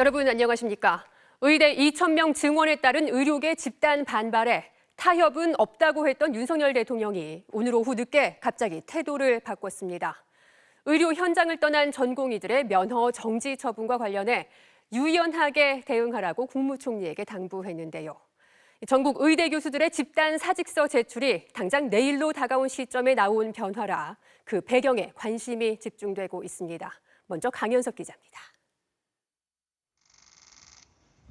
여러분 안녕하십니까? 의대 2,000명 증원에 따른 의료계 집단 반발에 타협은 없다고 했던 윤석열 대통령이 오늘 오후 늦게 갑자기 태도를 바꿨습니다. 의료 현장을 떠난 전공의들의 면허 정지 처분과 관련해 유연하게 대응하라고 국무총리에게 당부했는데요. 전국 의대 교수들의 집단 사직서 제출이 당장 내일로 다가온 시점에 나온 변화라 그 배경에 관심이 집중되고 있습니다. 먼저 강현석 기자입니다.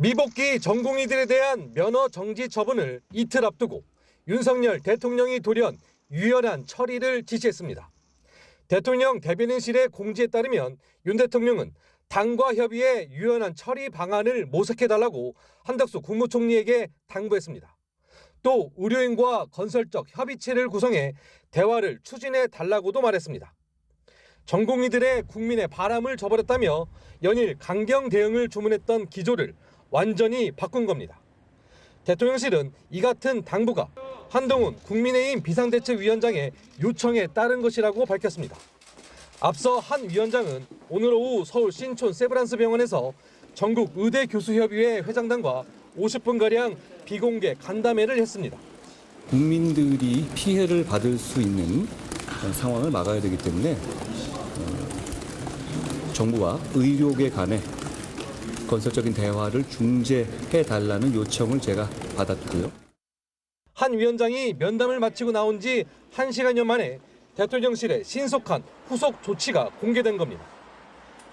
미복귀 전공의들에 대한 면허 정지 처분을 이틀 앞두고 윤석열 대통령이 돌연 유연한 처리를 지시했습니다. 대통령 대변인실의 공지에 따르면 윤 대통령은 당과 협의해 유연한 처리 방안을 모색해달라고 한덕수 국무총리에게 당부했습니다. 또 의료인과 건설적 협의체를 구성해 대화를 추진해달라고도 말했습니다. 전공의들의 국민의 바람을 저버렸다며 연일 강경 대응을 주문했던 기조를 완전히 바꾼 겁니다. 대통령실은 이 같은 당부가 한동훈 국민의힘 비상대책위원장의 요청에 따른 것이라고 밝혔습니다. 앞서 한 위원장은 오늘 오후 서울 신촌 세브란스 병원에서 전국 의대교수협의회 회장단과 50분가량 비공개 간담회를 했습니다. 국민들이 피해를 받을 수 있는 상황을 막아야 되기 때문에 정부와 의료계 간에 건설적인 대화를 중재해달라는 요청을 제가 받았고요. 한 위원장이 면담을 마치고 나온 지 1시간여 만에 대통령실의 신속한 후속 조치가 공개된 겁니다.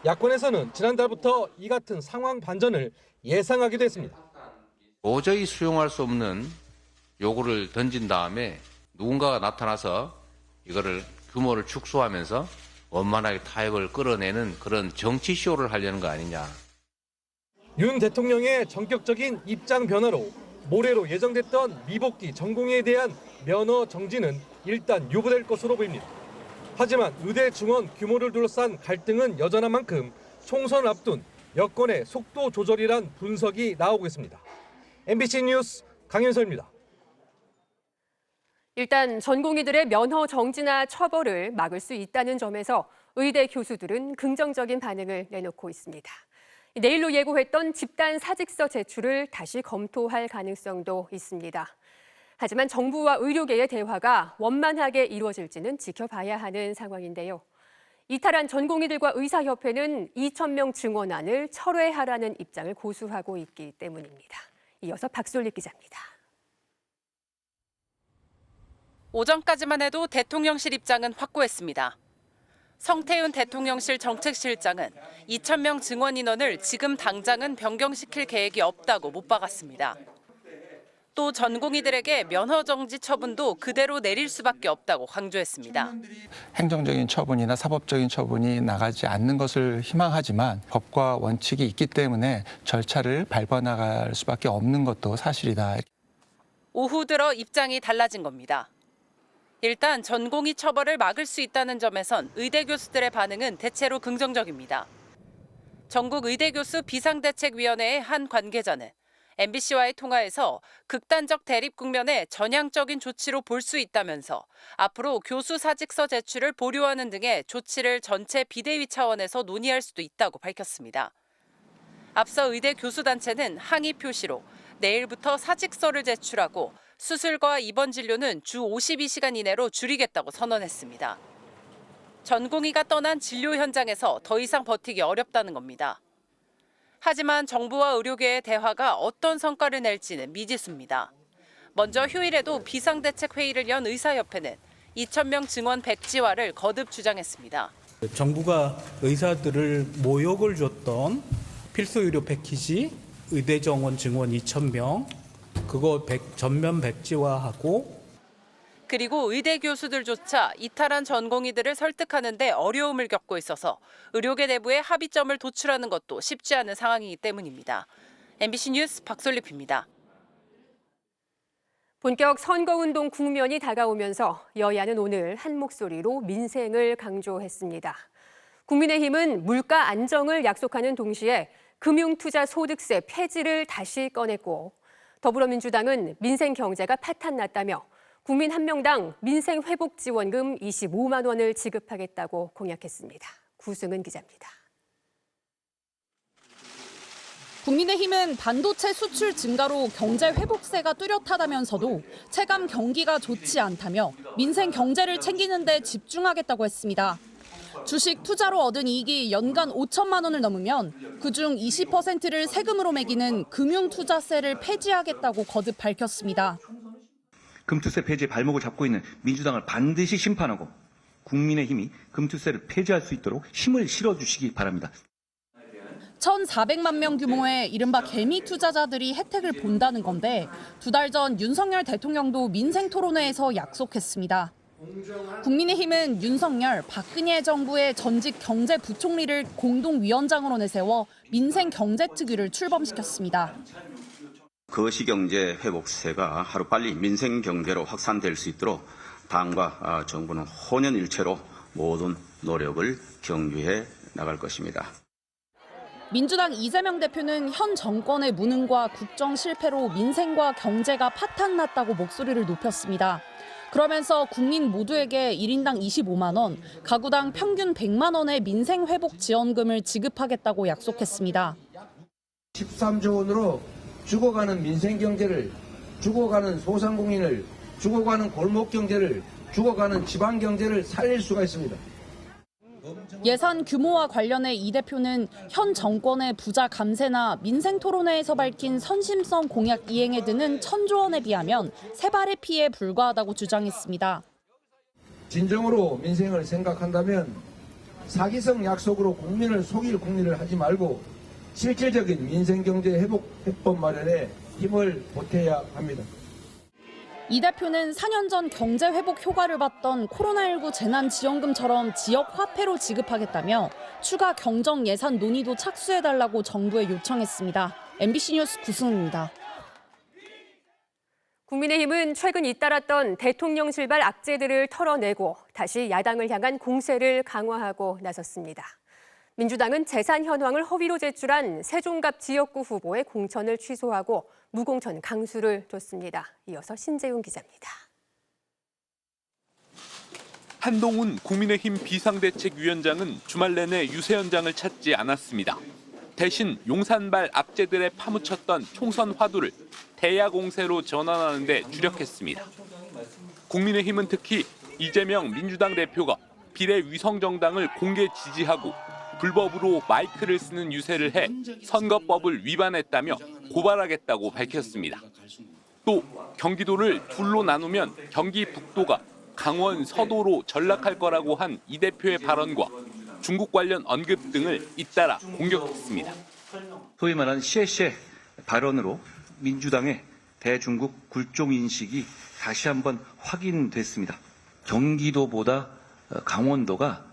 야권에서는 지난달부터 이 같은 상황 반전을 예상하기도 했습니다. 도저히 수용할 수 없는 요구를 던진 다음에 누군가가 나타나서 이거를 규모를 축소하면서 원만하게 타협을 끌어내는 그런 정치쇼를 하려는 거 아니냐. 윤 대통령의 전격적인 입장 변화로 모레로 예정됐던 미복귀 전공의에 대한 면허 정지는 일단 유보될 것으로 보입니다. 하지만 의대 증원 규모를 둘러싼 갈등은 여전한 만큼 총선을 앞둔 여권의 속도 조절이란 분석이 나오고 있습니다. MBC 뉴스 강현서입니다. 일단 전공의들의 면허 정지나 처벌을 막을 수 있다는 점에서 의대 교수들은 긍정적인 반응을 내놓고 있습니다. 내일로 예고했던 집단 사직서 제출을 다시 검토할 가능성도 있습니다. 하지만 정부와 의료계의 대화가 원만하게 이루어질지는 지켜봐야 하는 상황인데요. 이탈한 전공의들과 의사협회는 2,000명 증원안을 철회하라는 입장을 고수하고 있기 때문입니다. 이어서 박솔리 기자입니다. 오전까지만 해도 대통령실 입장은 확고했습니다. 성태윤 대통령실 정책실장은 2,000명 증원 인원을 지금 당장은 변경시킬 계획이 없다고 못 박았습니다. 또 전공의들에게 면허 정지 처분도 그대로 내릴 수밖에 없다고 강조했습니다. 행정적인 처분이나 사법적인 처분이 나가지 않는 것을 희망하지만 법과 원칙이 있기 때문에 절차를 밟아나갈 수밖에 없는 것도 사실이다. 오후 들어 입장이 달라진 겁니다. 일단 전공의 처벌을 막을 수 있다는 점에선 의대 교수들의 반응은 대체로 긍정적입니다. 전국 의대교수 비상대책위원회의 한 관계자는 MBC와의 통화에서 극단적 대립 국면에 전향적인 조치로 볼 수 있다면서 앞으로 교수 사직서 제출을 보류하는 등의 조치를 전체 비대위 차원에서 논의할 수도 있다고 밝혔습니다. 앞서 의대 교수단체는 항의 표시로 내일부터 사직서를 제출하고 수술과 입원 진료는 주 52시간 이내로 줄이겠다고 선언했습니다. 전공의가 떠난 진료 현장에서 더 이상 버티기 어렵다는 겁니다. 하지만 정부와 의료계의 대화가 어떤 성과를 낼지는 미지수입니다. 먼저 휴일에도 비상대책회의를 연 의사협회는 2,000명 증원 백지화를 거듭 주장했습니다. 정부가 의사들을 모욕을 줬던 필수 의료 패키지 의대 정원 증원 2,000명 그거 전면 백지화하고 그리고 의대 교수들조차 이탈한 전공의들을 설득하는 데 어려움을 겪고 있어서 의료계 내부의 합의점을 도출하는 것도 쉽지 않은 상황이기 때문입니다. MBC 뉴스 박솔립입니다. 본격 선거운동 국면이 다가오면서 여야는 오늘 한 목소리로 민생을 강조했습니다. 국민의힘은 물가 안정을 약속하는 동시에 금융투자소득세 폐지를 다시 꺼냈고 더불어민주당은 민생 경제가 파탄났다며 국민 한 명당 민생회복지원금 25만 원을 지급하겠다고 공약했습니다. 구승은 기자입니다. 국민의힘은 반도체 수출 증가로 경제 회복세가 뚜렷하다면서도 체감 경기가 좋지 않다며 민생 경제를 챙기는 데 집중하겠다고 했습니다. 주식 투자로 얻은 이익이 연간 5천만 원을 넘으면 그중 20%를 세금으로 매기는 금융투자세를 폐지하겠다고 거듭 밝혔습니다. 금투세 폐지의 발목을 잡고 있는 민주당을 반드시 심판하고 국민의힘이 금투세를 폐지할 수 있도록 힘을 실어주시기 바랍니다. 1,400만 명 규모의 이른바 개미 투자자들이 혜택을 본다는 건데 2달 전 윤석열 대통령도 민생토론회에서 약속했습니다. 국민의힘은 윤석열, 박근혜 정부의 전직 경제부총리를 공동위원장으로 내세워 민생경제특위를 출범시켰습니다. 거시경제 회복세가 하루빨리 민생경제로 확산될 수 있도록 당과 정부는 혼연일체로 모든 노력을 경주해 나갈 것입니다. 민주당 이재명 대표는 현 정권의 무능과 국정 실패로 민생과 경제가 파탄났다고 목소리를 높였습니다. 그러면서 국민 모두에게 1인당 25만 원, 가구당 평균 100만 원의 민생회복 지원금을 지급하겠다고 약속했습니다. 13조 원으로 죽어가는 민생경제를, 죽어가는 소상공인을, 죽어가는 골목경제를, 죽어가는 지방경제를 살릴 수가 있습니다. 예산 규모와 관련해 이 대표는 현 정권의 부자 감세나 민생토론회에서 밝힌 선심성 공약 이행에 드는 1,000조 원에 비하면 세 발의 피에 불과하다고 주장했습니다. 진정으로 민생을 생각한다면 사기성 약속으로 국민을 속일 국리를 하지 말고 실질적인 민생경제 회복 마련에 힘을 보태야 합니다. 이 대표는 4년 전 경제 회복 효과를 봤던 코로나19 재난지원금처럼 지역 화폐로 지급하겠다며 추가 경정 예산 논의도 착수해달라고 정부에 요청했습니다. MBC 뉴스 구승우입니다. 국민의힘은 최근 잇따랐던 대통령실발 악재들을 털어내고 다시 야당을 향한 공세를 강화하고 나섰습니다. 민주당은 재산 현황을 허위로 제출한 세종갑 지역구 후보의 공천을 취소하고 무공천 강수를 뒀습니다. 이어서 신재훈 기자입니다. 한동훈 국민의힘 비상대책위원장은 주말 내내 유세현장을 찾지 않았습니다. 대신 용산발 악재들에 파묻혔던 총선 화두를 대야 공세로 전환하는 데 주력했습니다. 국민의힘은 특히 이재명 민주당 대표가 비례 위성정당을 공개 지지하고 불법으로 마이크를 쓰는 유세를 해 선거법을 위반했다며 고발하겠다고 밝혔습니다. 또 경기도를 둘로 나누면 경기 북도가 강원 서도로 전락할 거라고 한 이 대표의 발언과 중국 관련 언급 등을 잇따라 공격했습니다. 소위 말하는 시에시에 발언으로 민주당의 대중국 굴종 인식이 다시 한번 확인됐습니다. 경기도보다 강원도가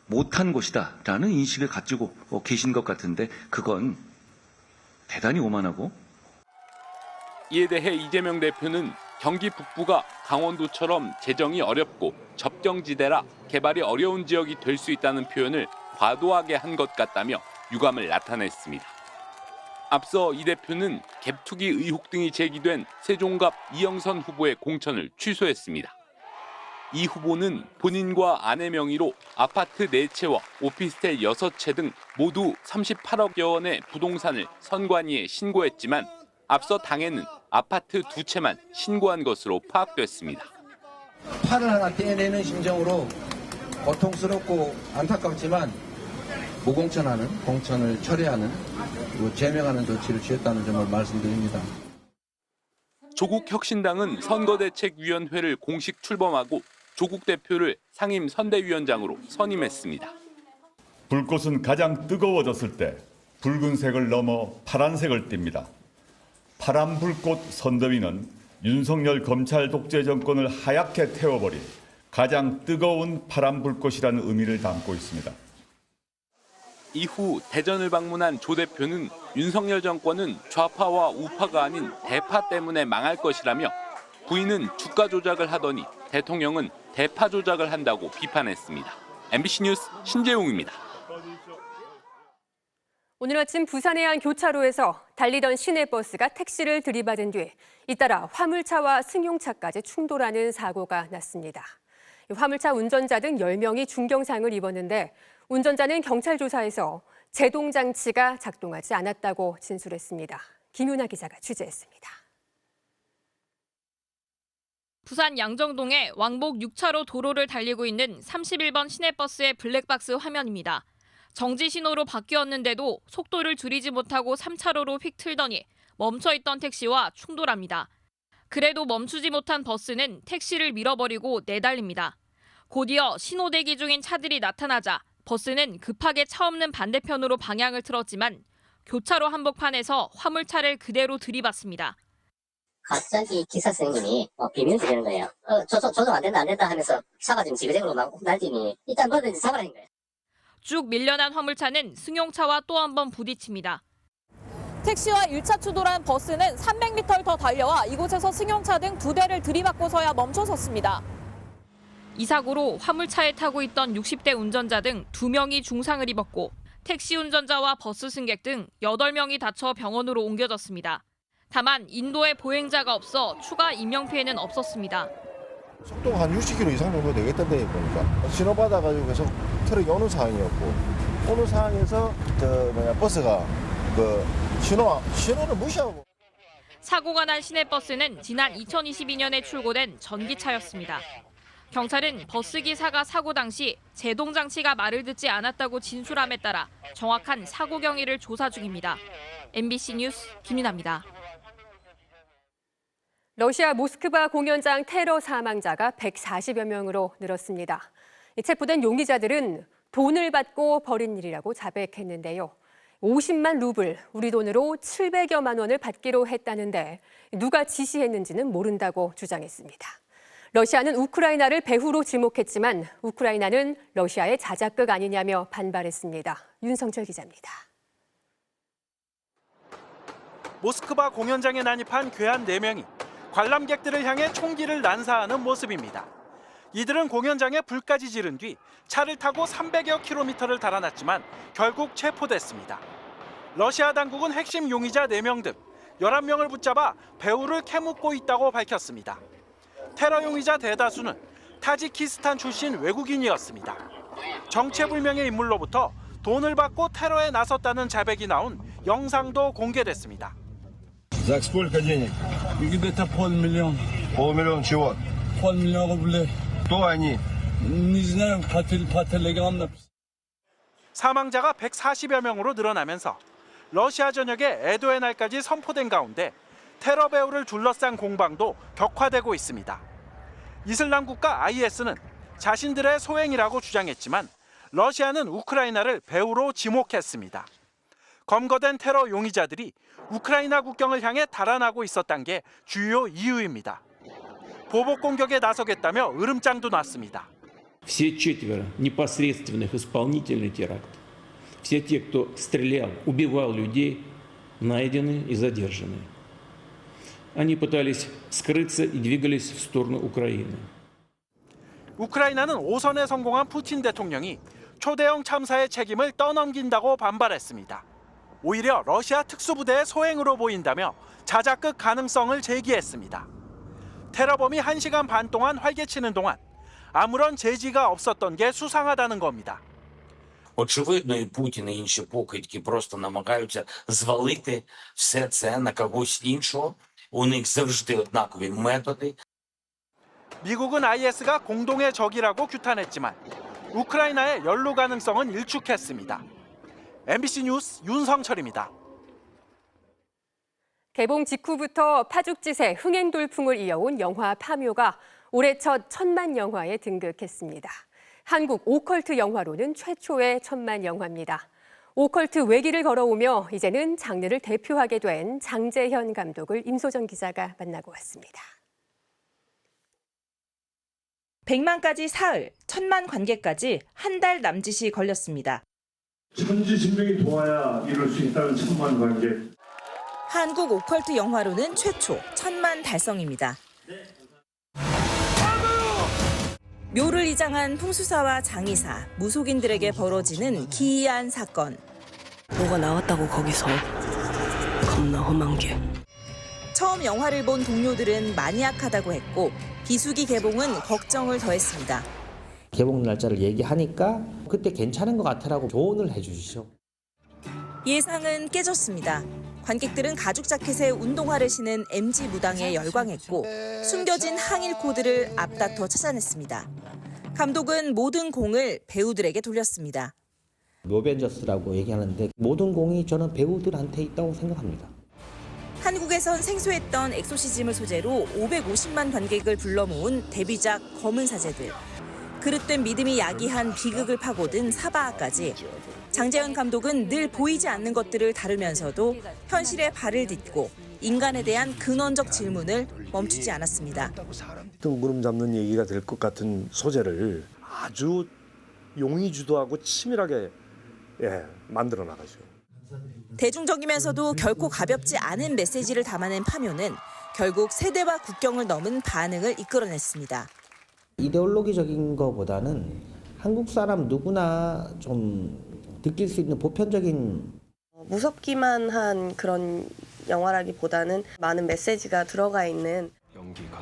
못한 곳이다라는 인식을 가지고 계신 것 같은데 그건 대단히 오만하고. 이에 대해 이재명 대표는 경기 북부가 강원도처럼 재정이 어렵고 접경지대라 개발이 어려운 지역이 될 수 있다는 표현을 과도하게 한 것 같다며 유감을 나타냈습니다. 앞서 이 대표는 갭투기 의혹 등이 제기된 세종갑 이영선 후보의 공천을 취소했습니다. 이 후보는 본인과 아내 명의로 아파트 4채와 오피스텔 6채 등 모두 38억여 원의 부동산을 선관위에 신고했지만 앞서 당에는 아파트 2채만 신고한 것으로 파악됐습니다. 팔을 하나 떼내는 심정으로 고통스럽고 안타깝지만 무공천하는, 공천을 철회하는, 그리고 제명하는 조치를 취했다는 점을 말씀드립니다. 조국 혁신당은 선거대책위원회를 공식 출범하고 조국 대표를 상임 선대위원장으로 선임했습니다. 불꽃은 가장 뜨거워졌을 때 붉은색을 넘어 파란색을 띱니다. 파란 불꽃 선대위는 윤석열 검찰 독재 정권을 하얗게 태워버린 가장 뜨거운 파란 불꽃이라는 의미를 담고 있습니다. 이후 대전을 방문한 조 대표는 윤석열 정권은 좌파와 우파가 아닌 대파 때문에 망할 것이라며 부인은 주가 조작을 하더니 대통령은 대파 조작을 한다고 비판했습니다. MBC 뉴스 신재웅입니다. 오늘 아침 부산의 한 교차로에서 달리던 시내버스가 택시를 들이받은 뒤 잇따라 화물차와 승용차까지 충돌하는 사고가 났습니다. 화물차 운전자 등 10명이 중경상을 입었는데 운전자는 경찰 조사에서 제동 장치가 작동하지 않았다고 진술했습니다. 김윤아 기자가 취재했습니다. 부산 양정동의 왕복 6차로 도로를 달리고 있는 31번 시내버스의 블랙박스 화면입니다. 정지 신호로 바뀌었는데도 속도를 줄이지 못하고 3차로로 휙 틀더니 멈춰있던 택시와 충돌합니다. 그래도 멈추지 못한 버스는 택시를 밀어버리고 내달립니다. 곧이어 신호 대기 중인 차들이 나타나자 버스는 급하게 차 없는 반대편으로 방향을 틀었지만 교차로 한복판에서 화물차를 그대로 들이받습니다. 갑자기 기사 선생님이 비밀 드리는 거예요. 조정 안 된다 하면서 차가 지금 지그재그로 막 날뛰니 일단 뭐든지 잡아라는 거예요. 쭉 밀려난 화물차는 승용차와 또 한 번 부딪힙니다. 택시와 1차 추돌한 버스는 300m 더 달려와 이곳에서 승용차 등 2대를 들이받고서야 멈춰섰습니다. 이 사고로 화물차에 타고 있던 60대 운전자 등 2명이 중상을 입었고 택시 운전자와 버스 승객 등 8명이 다쳐 병원으로 옮겨졌습니다. 다만 인도에 보행자가 없어 추가 인명피해는 없었습니다. 속도가 한 60km 이상 정도 되겠던데 보니까 신호 받아가지고 계속 트럭이 오는 상황이었고 오는 상황에서 버스가 신호를 무시하고. 사고가 난 시내버스는 지난 2022년에 출고된 전기차였습니다. 경찰은 버스 기사가 사고 당시 제동 장치가 말을 듣지 않았다고 진술함에 따라 정확한 사고 경위를 조사 중입니다. MBC 뉴스 김윤아입니다. 러시아 모스크바 공연장 테러 사망자가 140여 명으로 늘었습니다. 체포된 용의자들은 돈을 받고 벌인 일이라고 자백했는데요. 50만 루블, 우리 돈으로 700여만 원을 받기로 했다는데 누가 지시했는지는 모른다고 주장했습니다. 러시아는 우크라이나를 배후로 지목했지만 우크라이나는 러시아의 자작극 아니냐며 반발했습니다. 윤성철 기자입니다. 모스크바 공연장에 난입한 괴한 4명이 관람객들을 향해 총기를 난사하는 모습입니다. 이들은 공연장에 불까지 지른 뒤 차를 타고 300여 킬로미터를 달아났지만 결국 체포됐습니다. 러시아 당국은 핵심 용의자 4명 등 11명을 붙잡아 배후를 캐묻고 있다고 밝혔습니다. 테러 용의자 대다수는 타지키스탄 출신 외국인이었습니다. 정체불명의 인물로부터 돈을 받고 테러에 나섰다는 자백이 나온 영상도 공개됐습니다. За сколько денег? Где-то $500,000. $500,000 чего? $500,000 рублей. Кто они? Не знаю, по телеграмм. 사망자가 140여 명으로 늘어나면서 러시아 전역에 애도의 날까지 선포된 가운데 테러 배후를 둘러싼 공방도 격화되고 있습니다. 이슬람 국가 IS는 자신들의 소행이라고 주장했지만 러시아는 우크라이나를 배후로 지목했습니다. 검거된 테러 용의자들이 우크라이나 국경을 향해 달아나고 있었던 게 주요 이유입니다. 보복 공격에 나서겠다며 으름장도 놨습니다. Все 4 непосредственных исполнителей теракта, все те, кто стрелял, убивал людей, найдены и задержаны. Они пытались скрыться и двигались в сторону Украины. 우크라이나는 오선에 성공한 푸틴 대통령이 초대형 참사의 책임을 떠넘긴다고 반발했습니다. 오히려 러시아 특수부대의 소행으로 보인다며 자작극 가능성을 제기했습니다. 테러범이 1시간 반 동안 활개치는 동안 아무런 제지가 없었던 게 수상하다는 겁니다. Очевидно, і Путін, і інші покидьки просто намагаються звалити все це на когось іншого. У них завжди однакові методи. 미국은 IS가 공동의 적이라고 규탄했지만 우크라이나의 연루 가능성은 일축했습니다. MBC 뉴스 윤성철입니다. 개봉 직후부터 파죽지세 흥행돌풍을 이어온 영화 파묘가 올해 첫 1000만 영화에 등극했습니다. 한국 오컬트 영화로는 최초의 1000만 영화입니다. 오컬트 외길을 걸어오며 이제는 장르를 대표하게 된 장재현 감독을 임소정 기자가 만나고 왔습니다. 100만까지 사흘, 1000만 관객까지 한 달 남짓이 걸렸습니다. 천지신명이 도와야 이룰 수 있다는 1000만 관객. 한국 오컬트 영화로는 최초 1000만 달성입니다. 묘를 이장한 풍수사와 장의사, 무속인들에게 벌어지는 기이한 사건. 뭐가 나왔다고 거기서. 겁나 험한 게. 처음 영화를 본 동료들은 마니악하다고 했고 비수기 개봉은 걱정을 더했습니다. 개봉 날짜를 얘기하니까 그때 괜찮은 것 같아라고 조언을 해주시죠. 예상은 깨졌습니다. 관객들은 가죽 자켓에 운동화를 신은 MG 무당에 열광했고 숨겨진 항일 코드를 앞다퉈 찾아냈습니다. 감독은 모든 공을 배우들에게 돌렸습니다. 묘벤져스라고 얘기하는데 모든 공이 저는 배우들한테 있다고 생각합니다. 한국에선 생소했던 엑소시즘을 소재로 550만 관객을 불러 모은 데뷔작 검은 사제들. 그릇된 믿음이 야기한 비극을 파고든 사바하까지 장재현 감독은 늘 보이지 않는 것들을 다루면서도 현실에 발을 딛고 인간에 대한 근원적 질문을 멈추지 않았습니다. 뜬구름 잡는 얘기가 될 것 같은 소재를 아주 용의 주도하고 치밀하게 만들어 나가죠. 대중적이면서도 결코 가볍지 않은 메시지를 담아낸 파묘는 결국 세대와 국경을 넘은 반응을 이끌어냈습니다. 이데올로기적인 것보다는 한국 사람 누구나 좀 느낄 수 있는 보편적인 무섭기만 한 그런 영화라기보다는 많은 메시지가 들어가 있는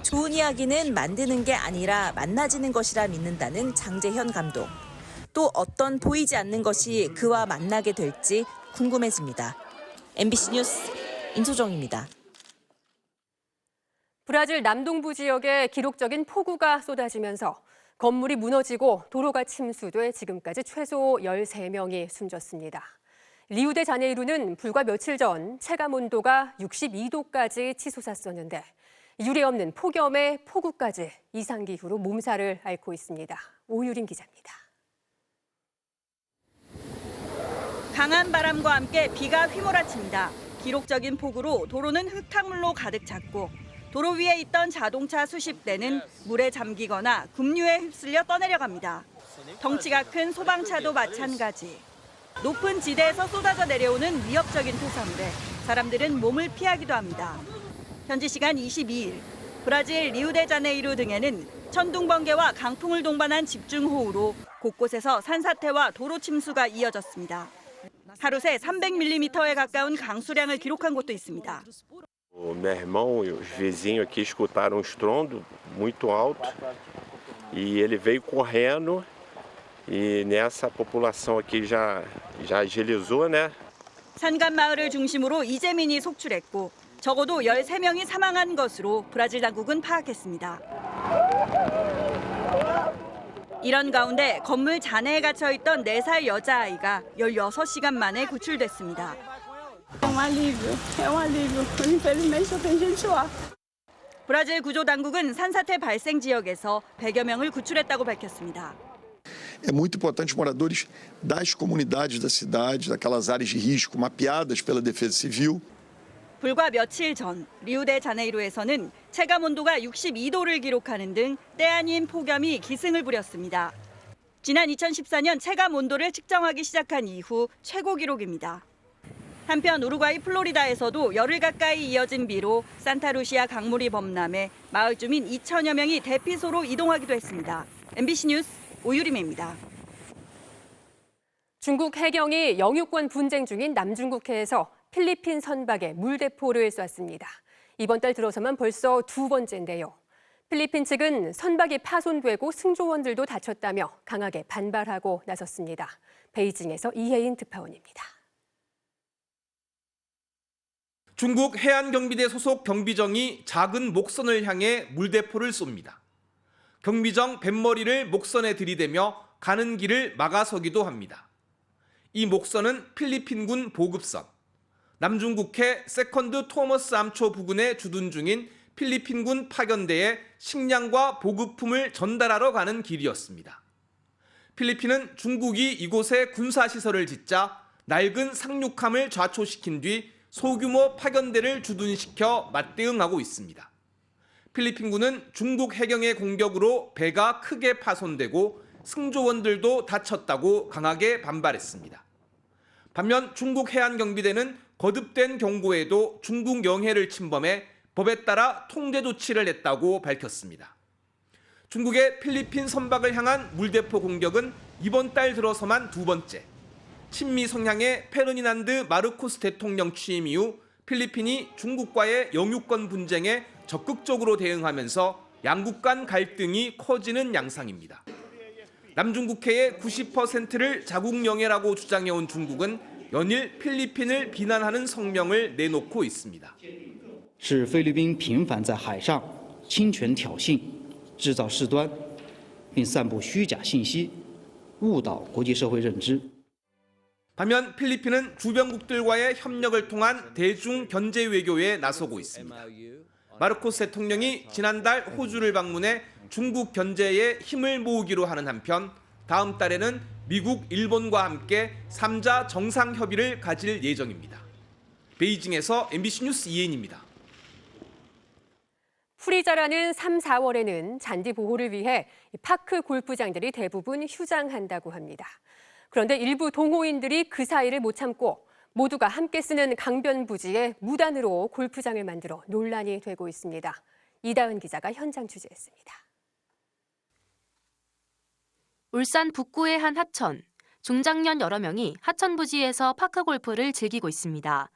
좋은 이야기는 만드는 게 아니라 만나지는 것이라 믿는다는 장재현 감독. 또 어떤 보이지 않는 것이 그와 만나게 될지 궁금해집니다. MBC 뉴스 임소정입니다. 브라질 남동부 지역에 기록적인 폭우가 쏟아지면서 건물이 무너지고 도로가 침수돼 지금까지 최소 13명이 숨졌습니다. 리우데자네이루는 불과 며칠 전 체감 온도가 62도까지 치솟았었는데 유례없는 폭염에 폭우까지 이상기후로 몸살을 앓고 있습니다. 오유린 기자입니다. 강한 바람과 함께 비가 휘몰아칩니다. 기록적인 폭우로 도로는 흙탕물로 가득 찼고 도로 위에 있던 자동차 수십 대는 물에 잠기거나 급류에 휩쓸려 떠내려갑니다. 덩치가 큰 소방차도 마찬가지. 높은 지대에서 쏟아져 내려오는 위협적인 토사물에 사람들은 몸을 피하기도 합니다. 현지 시간 22일, 브라질 리우데자네이루 등에는 천둥 번개와 강풍을 동반한 집중호우로 곳곳에서 산사태와 도로 침수가 이어졌습니다. 하루 새 300mm에 가까운 강수량을 기록한 곳도 있습니다. O meu irmão e os vizinhos aqui escutaram um estrondo muito alto e ele veio correndo e nessa a população aqui já agilizou, né? 산간 마을을 중심으로 이재민이 속출했고 적어도 13명이 사망한 것으로 브라질 당국은 파악했습니다. 이런 가운데 건물 잔해에 갇혀 있던 4살 여자아이가 16시간 만에 구출됐습니다. 브라질 구조 당국은 산사태 발생 지역에서 100여 명을 구출했다고 밝혔습니다. É muito importante moradores das comunidades da cidade, daquelas áreas de risco mapeadas pela Defesa Civil. 불과 며칠 전 리우데자네이루에서는 체감 온도가 62도를 기록하는 등 때 아닌 폭염이 기승을 부렸습니다. 지난 2014년 체감 온도를 측정하기 시작한 이후 최고 기록입니다. 한편 우루과이 플로리다에서도 열흘 가까이 이어진 비로 산타루시아 강물이 범람해 마을 주민 2천여 명이 대피소로 이동하기도 했습니다. MBC 뉴스 오유림입니다. 중국 해경이 영유권 분쟁 중인 남중국해에서 필리핀 선박에 물대포를 쐈습니다. 이번 달 들어서만 벌써 2번째인데요. 필리핀 측은 선박이 파손되고 승조원들도 다쳤다며 강하게 반발하고 나섰습니다. 베이징에서 이혜인 특파원입니다. 중국 해안경비대 소속 경비정이 작은 목선을 향해 물대포를 쏩니다. 경비정 뱃머리를 목선에 들이대며 가는 길을 막아서기도 합니다. 이 목선은 필리핀군 보급선. 남중국해 세컨드 토머스 암초 부근에 주둔 중인 필리핀군 파견대에 식량과 보급품을 전달하러 가는 길이었습니다. 필리핀은 중국이 이곳에 군사시설을 짓자 낡은 상륙함을 좌초시킨 뒤 소규모 파견대를 주둔시켜 맞대응하고 있습니다. 필리핀군은 중국 해경의 공격으로 배가 크게 파손되고 승조원들도 다쳤다고 강하게 반발했습니다. 반면 중국 해안경비대는 거듭된 경고에도 중국 영해를 침범해 법에 따라 통제 조치를 했다고 밝혔습니다. 중국의 필리핀 선박을 향한 물대포 공격은 이번 달 들어서만 2번째. 친미 성향의 페르디난드 마르코스 대통령 취임 이후 필리핀이 중국과의 영유권 분쟁에 적극적으로 대응하면서 양국 간 갈등이 커지는 양상입니다. 남중국해의 90%를 자국 영해라고 주장해온 중국은 연일 필리핀을 비난하는 성명을 내놓고 있습니다. 是菲律宾频繁在海上侵权挑衅、制造事端，并散布虚假信息，误导国际社会认知。 반면 필리핀은 주변국들과의 협력을 통한 대중 견제 외교에 나서고 있습니다. 마르코스 대통령이 지난달 호주를 방문해 중국 견제에 힘을 모으기로 하는 한편 다음 달에는 미국, 일본과 함께 3자 정상협의를 가질 예정입니다. 베이징에서 MBC 뉴스 이혜인입니다. 풀이 자라는 3, 4월에는 잔디 보호를 위해 파크 골프장들이 대부분 휴장한다고 합니다. 그런데 일부 동호인들이 그 사이를 못 참고 모두가 함께 쓰는 강변 부지에 무단으로 골프장을 만들어 논란이 되고 있습니다. 이다은 기자가 현장 취재했습니다. 울산 북구의 한 하천. 중장년 여러 명이 하천 부지에서 파크 골프를 즐기고 있습니다.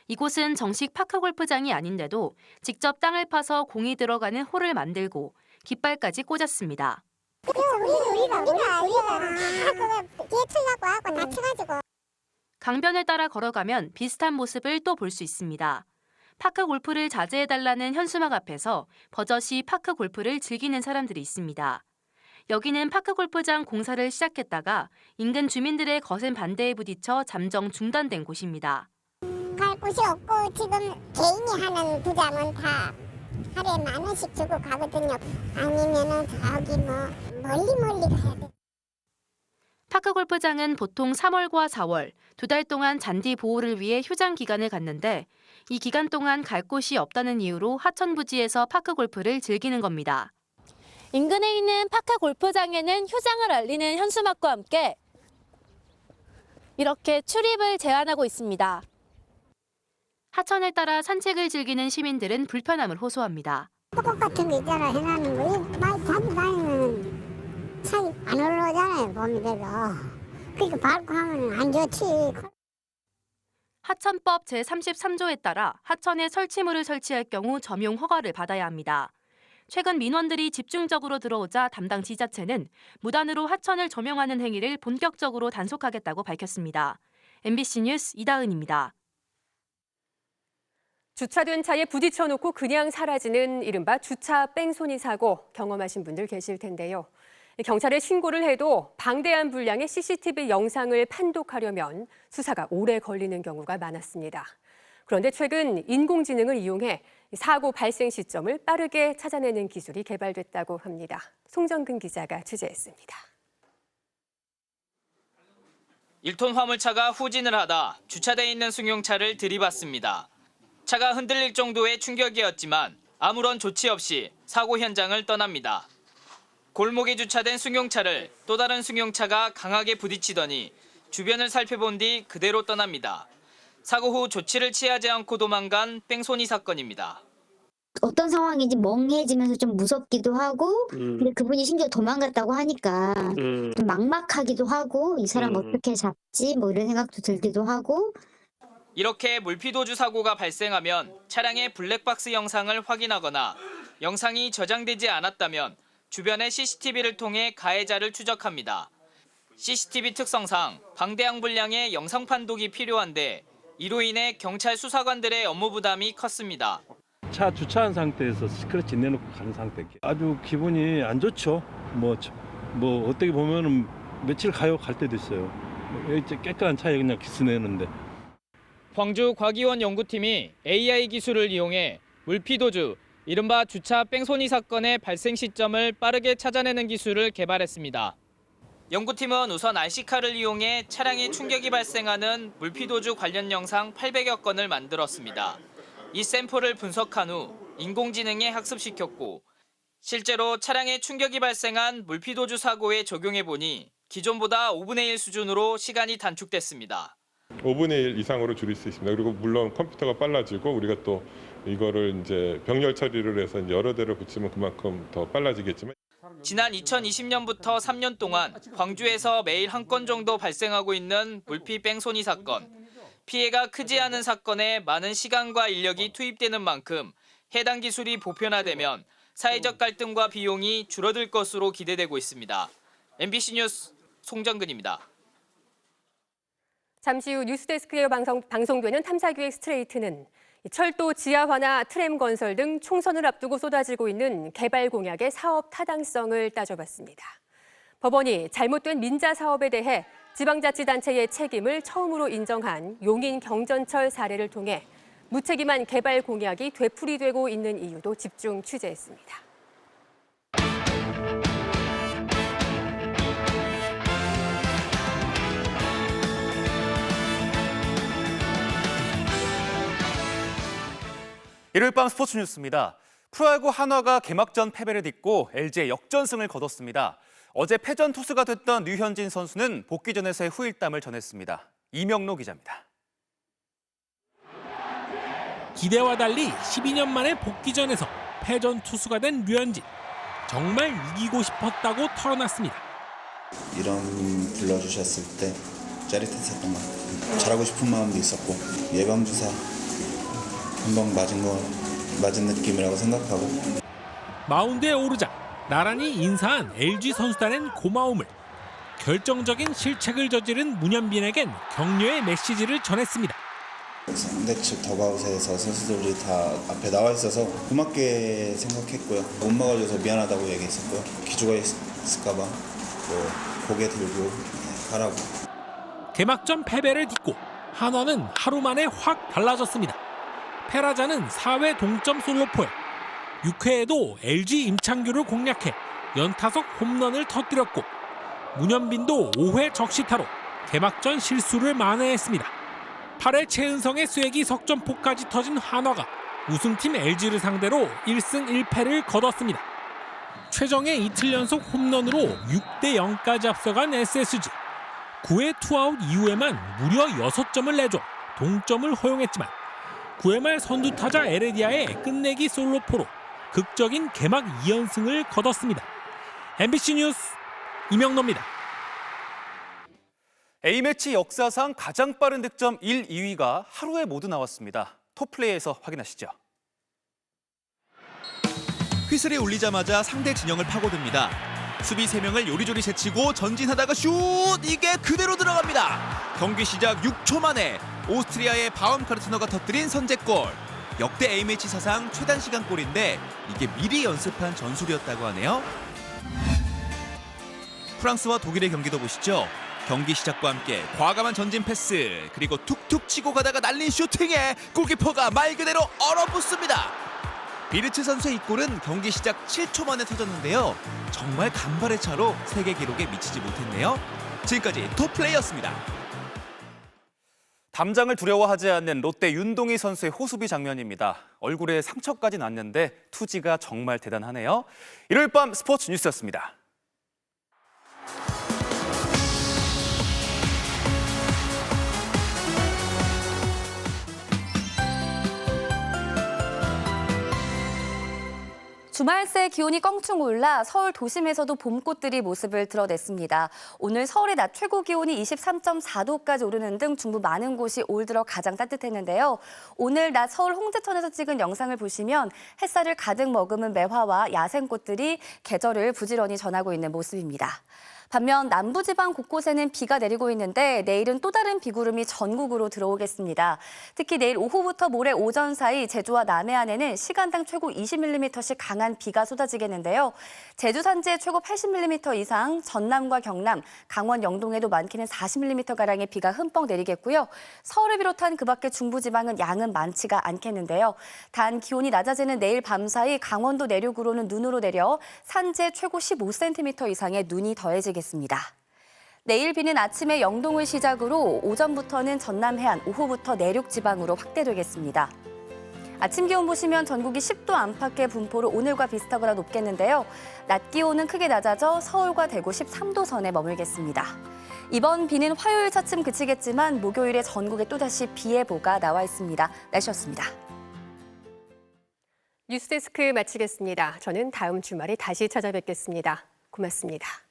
이곳은 정식 파크 골프장이 아닌데도 직접 땅을 파서 공이 들어가는 홀을 만들고 깃발까지 꽂았습니다. 강변을 따라 걸어가면 비슷한 모습을 또 볼 수 있습니다. 파크 골프를 자제해달라는 현수막 앞에서 버젓이 파크 골프를 즐기는 사람들이 있습니다. 여기는 파크 골프장 공사를 시작했다가 인근 주민들의 거센 반대에 부딪혀 잠정 중단된 곳입니다. 갈 곳이 없고 지금 개인이 하는 부장은 다 하루에 10,000원씩 주고 가거든요. 아니면은 저기 멀리 가야 돼. 파크 골프장은 보통 3월과 4월, 2달 동안 잔디 보호를 위해 휴장 기간을 갖는데 이 기간 동안 갈 곳이 없다는 이유로 하천 부지에서 파크 골프를 즐기는 겁니다. 인근에 있는 파크 골프장에는 휴장을 알리는 현수막과 함께 이렇게 출입을 제한하고 있습니다. 하천을 따라 산책을 즐기는 시민들은 불편함을 호소합니다. 벚꽃 같은 거 있잖아, 해놨는 거. 많이 자주 다니면 산이 안 올라오잖아요, 봄이 돼도. 그러니까 밟고 하면 안 좋지. 하천법 제33조에 따라 하천에 설치물을 설치할 경우 점용 허가를 받아야 합니다. 최근 민원들이 집중적으로 들어오자 담당 지자체는 무단으로 하천을 점용하는 행위를 본격적으로 단속하겠다고 밝혔습니다. MBC 뉴스 이다은입니다. 주차된 차에 부딪혀 놓고 그냥 사라지는 이른바 주차 뺑소니 사고 경험하신 분들 계실 텐데요. 경찰에 신고를 해도 방대한 분량의 CCTV 영상을 판독하려면 수사가 오래 걸리는 경우가 많았습니다. 그런데 최근 인공지능을 이용해 사고 발생 시점을 빠르게 찾아내는 기술이 개발됐다고 합니다. 송정근 기자가 취재했습니다. 1톤 화물차가 후진을 하다 주차돼 있는 승용차를 들이받습니다. 차가 흔들릴 정도의 충격이었지만 아무런 조치 없이 사고 현장을 떠납니다. 골목에 주차된 승용차를 또 다른 승용차가 강하게 부딪히더니 주변을 살펴본 뒤 그대로 떠납니다. 사고 후 조치를 취하지 않고 도망간 뺑소니 사건입니다. 어떤 상황인지 멍해지면서 좀 무섭기도 하고 근데 그분이 심지어 도망갔다고 하니까 좀 막막하기도 하고 이 사람 어떻게 잡지 뭐 이런 생각도 들기도 하고 이렇게 물피도주 사고가 발생하면 차량의 블랙박스 영상을 확인하거나 영상이 저장되지 않았다면 주변의 CCTV를 통해 가해자를 추적합니다. CCTV 특성상 방대한 분량의 영상 판독이 필요한데 이로 인해 경찰 수사관들의 업무 부담이 컸습니다. 차 주차한 상태에서 스크래치 내놓고 가는 상태. 아주 기분이 안 좋죠. 뭐 어떻게 보면은 며칠 갈 때도 있어요. 깨끗한 차에 그냥 기스 내는데. 광주 과기원 연구팀이 AI 기술을 이용해 물피도주, 이른바 주차 뺑소니 사건의 발생 시점을 빠르게 찾아내는 기술을 개발했습니다. 연구팀은 우선 RC카를 이용해 차량에 충격이 발생하는 물피도주 관련 영상 800여 건을 만들었습니다. 이 샘플을 분석한 후 인공지능에 학습시켰고 실제로 차량에 충격이 발생한 물피도주 사고에 적용해보니 기존보다 5분의 1 수준으로 시간이 단축됐습니다. 5분의 1 이상으로 줄일 수 있습니다. 그리고 물론 컴퓨터가 빨라지고 우리가 또 이거를 이제 병렬 처리를 해서 여러 대를 붙이면 그만큼 더 빨라지겠지만 지난 2020년부터 3년 동안 광주에서 매일 한 건 정도 발생하고 있는 물피 뺑소니 사건. 피해가 크지 않은 사건에 많은 시간과 인력이 투입되는 만큼 해당 기술이 보편화되면 사회적 갈등과 비용이 줄어들 것으로 기대되고 있습니다. MBC 뉴스 송정근입니다. 잠시 후 뉴스데스크에 방송되는 탐사기획 스트레이트는 철도 지하화나 트램 건설 등 총선을 앞두고 쏟아지고 있는 개발 공약의 사업 타당성을 따져봤습니다. 법원이 잘못된 민자 사업에 대해 지방자치단체의 책임을 처음으로 인정한 용인 경전철 사례를 통해 무책임한 개발 공약이 되풀이되고 있는 이유도 집중 취재했습니다. 일요일 밤 스포츠 뉴스입니다. 프로야구 한화가 개막전 패배를 딛고 LG의 역전승을 거뒀습니다. 어제 패전 투수가 됐던 류현진 선수는 복귀전에서의 후일담을 전했습니다. 이명로 기자입니다. 기대와 달리 12년 만에 복귀전에서 패전 투수가 된 류현진. 정말 이기고 싶었다고 털어놨습니다. 이런 불러주셨을 때 짜릿했었던 것 같아요. 잘하고 싶은 마음도 있었고 예방주사 한 방 맞은 느낌이라고 생각하고 마운드에 오르자 나란히 인사한 LG 선수단엔 고마움을, 결정적인 실책을 저지른 문현빈에겐 격려의 메시지를 전했습니다. 상대 측 더가웃에서 선수들이 다 앞에 나와 있어서 고맙게 생각했고요. 못 막아줘서 미안하다고 얘기했었고요. 기주가 있을까 봐 고개 들고 가라고. 개막전 패배를 딛고 한화는 하루 만에 확 달라졌습니다. 페라자는 4회 동점 솔로포에 6회에도 LG 임창규를 공략해 연타석 홈런을 터뜨렸고 문현빈도 5회 적시타로 개막전 실수를 만회했습니다. 8회 최은성의 쐐기 석점포까지 터진 한화가 우승팀 LG를 상대로 1승 1패를 거뒀습니다. 최정의 이틀 연속 홈런으로 6대 0까지 앞서간 SSG. 9회 투아웃 이후에만 무려 6점을 내줘 동점을 허용했지만 9회 말 선두타자 에레디아의 끝내기 솔로포로 극적인 개막 2연승을 거뒀습니다. MBC 뉴스 이명노입니다. A매치 역사상 가장 빠른 득점 1, 2위가 하루에 모두 나왔습니다. 톱플레이에서 확인하시죠. 휘슬이 울리자마자 상대 진영을 파고듭니다. 수비 3명을 요리조리 제치고 전진하다가 슛! 이게 그대로 들어갑니다. 경기 시작 6초 만에 오스트리아의 바움카르트너가 터뜨린 선제골. 역대 A매치 사상 최단 시간 골인데 이게 미리 연습한 전술이었다고 하네요. 프랑스와 독일의 경기도 보시죠. 경기 시작과 함께 과감한 전진 패스, 그리고 툭툭 치고 가다가 날린 슈팅에 골키퍼가 말 그대로 얼어붙습니다. 비르츠 선수의 이 골은 경기 시작 7초 만에 터졌는데요. 정말 간발의 차로 세계 기록에 미치지 못했네요. 지금까지 톱플레이였습니다. 담장을 두려워하지 않는 롯데 윤동희 선수의 호수비 장면입니다. 얼굴에 상처까지 났는데 투지가 정말 대단하네요. 일요일 밤 스포츠 뉴스였습니다. 주말 새 기온이 껑충 올라 서울 도심에서도 봄꽃들이 모습을 드러냈습니다. 오늘 서울의 낮 최고 기온이 23.4도까지 오르는 등 중부 많은 곳이 올 들어 가장 따뜻했는데요. 오늘 낮 서울 홍제천에서 찍은 영상을 보시면 햇살을 가득 머금은 매화와 야생꽃들이 계절을 부지런히 전하고 있는 모습입니다. 반면 남부지방 곳곳에는 비가 내리고 있는데 내일은 또 다른 비구름이 전국으로 들어오겠습니다. 특히 내일 오후부터 모레 오전 사이 제주와 남해안에는 시간당 최고 20mm씩 강한 비가 쏟아지겠는데요. 제주 산지에 최고 80mm 이상, 전남과 경남, 강원 영동에도 많게는 40mm가량의 비가 흠뻑 내리겠고요. 서울을 비롯한 그 밖의 중부지방은 양은 많지가 않겠는데요. 단 기온이 낮아지는 내일 밤 사이 강원도 내륙으로는 눈으로 내려 산지에 최고 15cm 이상의 눈이 더해지겠습니다. 내일 비는 아침에 영동을 시작으로 오전부터는 전남 해안, 오후부터 내륙 지방으로 확대되겠습니다. 아침 기온 보시면 전국이 10도 안팎의 분포로 오늘과 비슷하거나 높겠는데요. 낮 기온은 크게 낮아져 서울과 대구 13도 선에 머물겠습니다. 이번 비는 화요일 차츰 그치겠지만 목요일에 전국에 또다시 비 예보가 나와 있습니다. 날씨였습니다. 뉴스데스크 마치겠습니다. 저는 다음 주말에 다시 찾아뵙겠습니다. 고맙습니다.